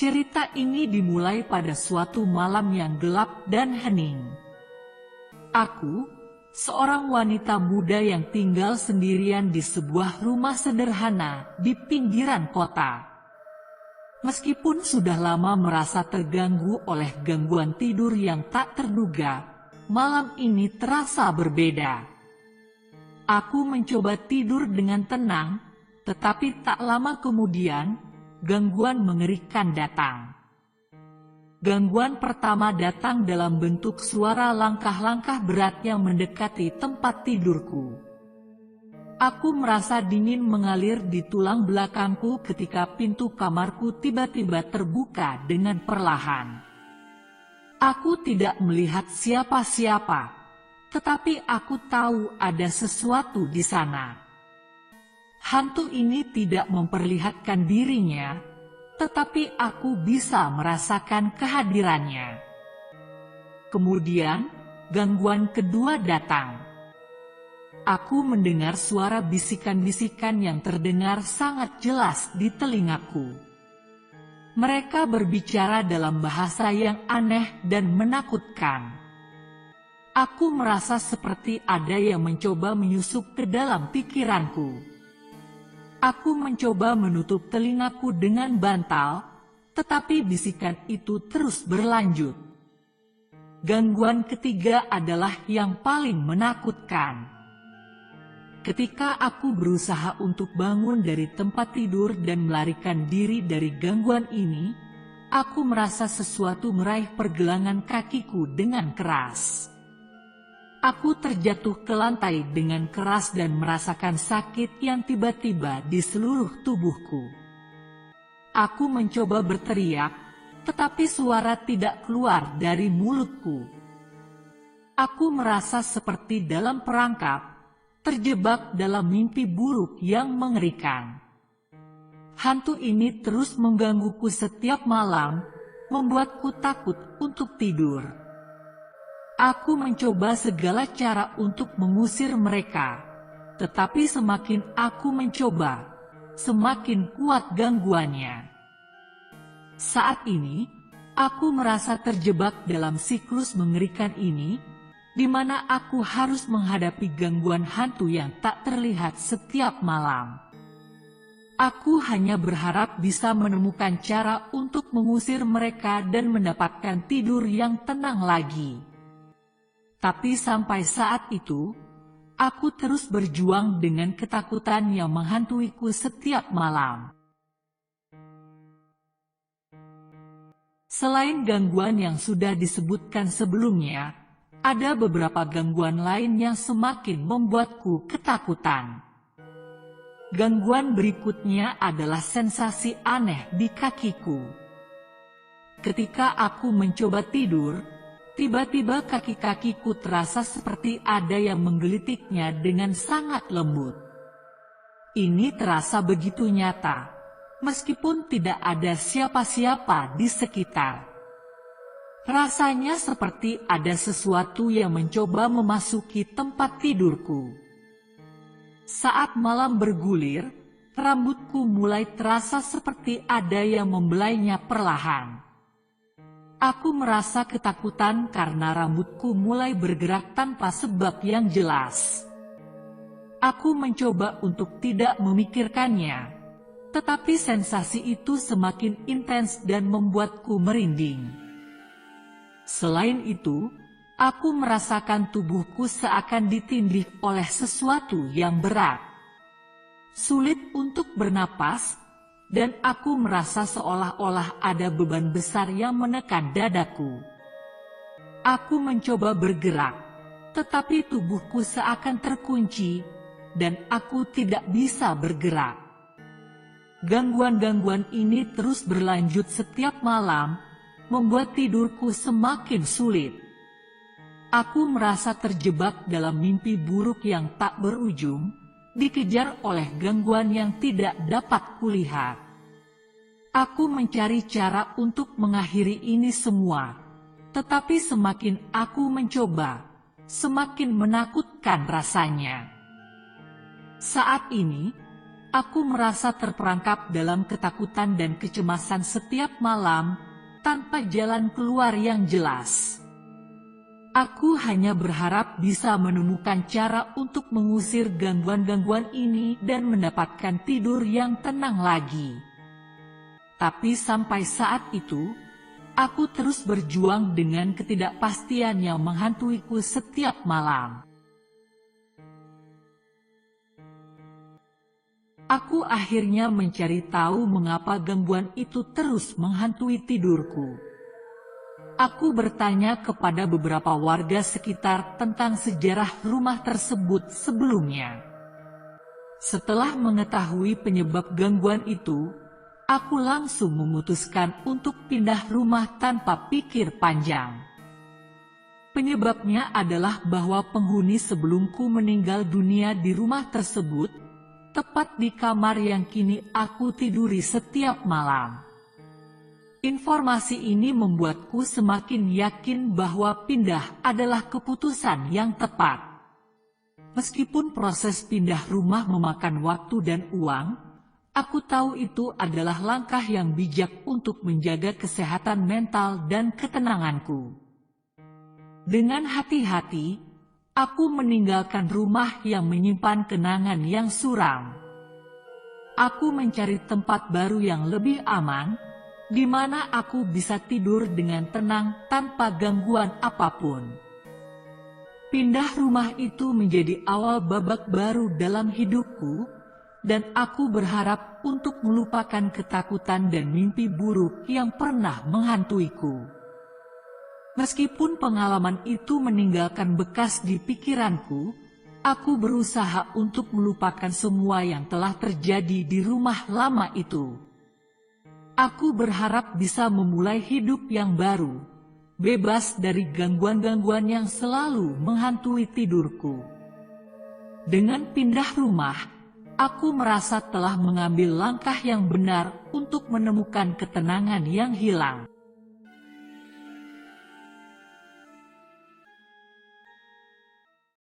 Cerita ini dimulai pada suatu malam yang gelap dan hening. Aku, seorang wanita muda yang tinggal sendirian di sebuah rumah sederhana di pinggiran kota. Meskipun sudah lama merasa terganggu oleh gangguan tidur yang tak terduga, malam ini terasa berbeda. Aku mencoba tidur dengan tenang, tetapi tak lama kemudian, gangguan mengerikan datang. Gangguan pertama datang dalam bentuk suara langkah-langkah berat yang mendekati tempat tidurku. Aku merasa dingin mengalir di tulang belakangku ketika pintu kamarku tiba-tiba terbuka dengan perlahan. Aku tidak melihat siapa-siapa, tetapi aku tahu ada sesuatu di sana. Hantu ini tidak memperlihatkan dirinya, tetapi aku bisa merasakan kehadirannya. Kemudian, gangguan kedua datang. Aku mendengar suara bisikan-bisikan yang terdengar sangat jelas di telingaku. Mereka berbicara dalam bahasa yang aneh dan menakutkan. Aku merasa seperti ada yang mencoba menyusup ke dalam pikiranku. Aku mencoba menutup telingaku dengan bantal, tetapi bisikan itu terus berlanjut. Gangguan ketiga adalah yang paling menakutkan. Ketika aku berusaha untuk bangun dari tempat tidur dan melarikan diri dari gangguan ini, aku merasa sesuatu meraih pergelangan kakiku dengan keras. Aku terjatuh ke lantai dengan keras dan merasakan sakit yang tiba-tiba di seluruh tubuhku. Aku mencoba berteriak, tetapi suara tidak keluar dari mulutku. Aku merasa seperti dalam perangkap, terjebak dalam mimpi buruk yang mengerikan. Hantu ini terus menggangguku setiap malam, membuatku takut untuk tidur. Aku mencoba segala cara untuk mengusir mereka, tetapi semakin aku mencoba, semakin kuat gangguannya. Saat ini, aku merasa terjebak dalam siklus mengerikan ini, di mana aku harus menghadapi gangguan hantu yang tak terlihat setiap malam. Aku hanya berharap bisa menemukan cara untuk mengusir mereka dan mendapatkan tidur yang tenang lagi. Tapi sampai saat itu, aku terus berjuang dengan ketakutan yang menghantuiku setiap malam. Selain gangguan yang sudah disebutkan sebelumnya, ada beberapa gangguan lain yang semakin membuatku ketakutan. Gangguan berikutnya adalah sensasi aneh di kakiku. Ketika aku mencoba tidur, tiba-tiba kaki-kakiku terasa seperti ada yang menggelitiknya dengan sangat lembut. Ini terasa begitu nyata, meskipun tidak ada siapa-siapa di sekitar. Rasanya seperti ada sesuatu yang mencoba memasuki tempat tidurku. Saat malam bergulir, rambutku mulai terasa seperti ada yang membelainya perlahan. Aku merasa ketakutan karena rambutku mulai bergerak tanpa sebab yang jelas. Aku mencoba untuk tidak memikirkannya, tetapi sensasi itu semakin intens dan membuatku merinding. Selain itu, aku merasakan tubuhku seakan ditindih oleh sesuatu yang berat. Sulit untuk bernapas, dan aku merasa seolah-olah ada beban besar yang menekan dadaku. Aku mencoba bergerak, tetapi tubuhku seakan terkunci, dan aku tidak bisa bergerak. Gangguan-gangguan ini terus berlanjut setiap malam, membuat tidurku semakin sulit. Aku merasa terjebak dalam mimpi buruk yang tak berujung, dikejar oleh gangguan yang tidak dapat kulihat. Aku mencari cara untuk mengakhiri ini semua, tetapi semakin aku mencoba, semakin menakutkan rasanya. Saat ini, aku merasa terperangkap dalam ketakutan dan kecemasan setiap malam, tanpa jalan keluar yang jelas. Aku hanya berharap bisa menemukan cara untuk mengusir gangguan-gangguan ini dan mendapatkan tidur yang tenang lagi. Tapi sampai saat itu, aku terus berjuang dengan ketidakpastian yang menghantuiku setiap malam. Aku akhirnya mencari tahu mengapa gangguan itu terus menghantui tidurku. Aku bertanya kepada beberapa warga sekitar tentang sejarah rumah tersebut sebelumnya. Setelah mengetahui penyebab gangguan itu, aku langsung memutuskan untuk pindah rumah tanpa pikir panjang. Penyebabnya adalah bahwa penghuni sebelumku meninggal dunia di rumah tersebut, tepat di kamar yang kini aku tiduri setiap malam. Informasi ini membuatku semakin yakin bahwa pindah adalah keputusan yang tepat. Meskipun proses pindah rumah memakan waktu dan uang, aku tahu itu adalah langkah yang bijak untuk menjaga kesehatan mental dan ketenanganku. Dengan hati-hati, aku meninggalkan rumah yang menyimpan kenangan yang suram. Aku mencari tempat baru yang lebih aman, di mana aku bisa tidur dengan tenang tanpa gangguan apapun. Pindah rumah itu menjadi awal babak baru dalam hidupku, dan aku berharap untuk melupakan ketakutan dan mimpi buruk yang pernah menghantuiku. Meskipun pengalaman itu meninggalkan bekas di pikiranku, aku berusaha untuk melupakan semua yang telah terjadi di rumah lama itu. Aku berharap bisa memulai hidup yang baru, bebas dari gangguan-gangguan yang selalu menghantui tidurku. Dengan pindah rumah, aku merasa telah mengambil langkah yang benar untuk menemukan ketenangan yang hilang.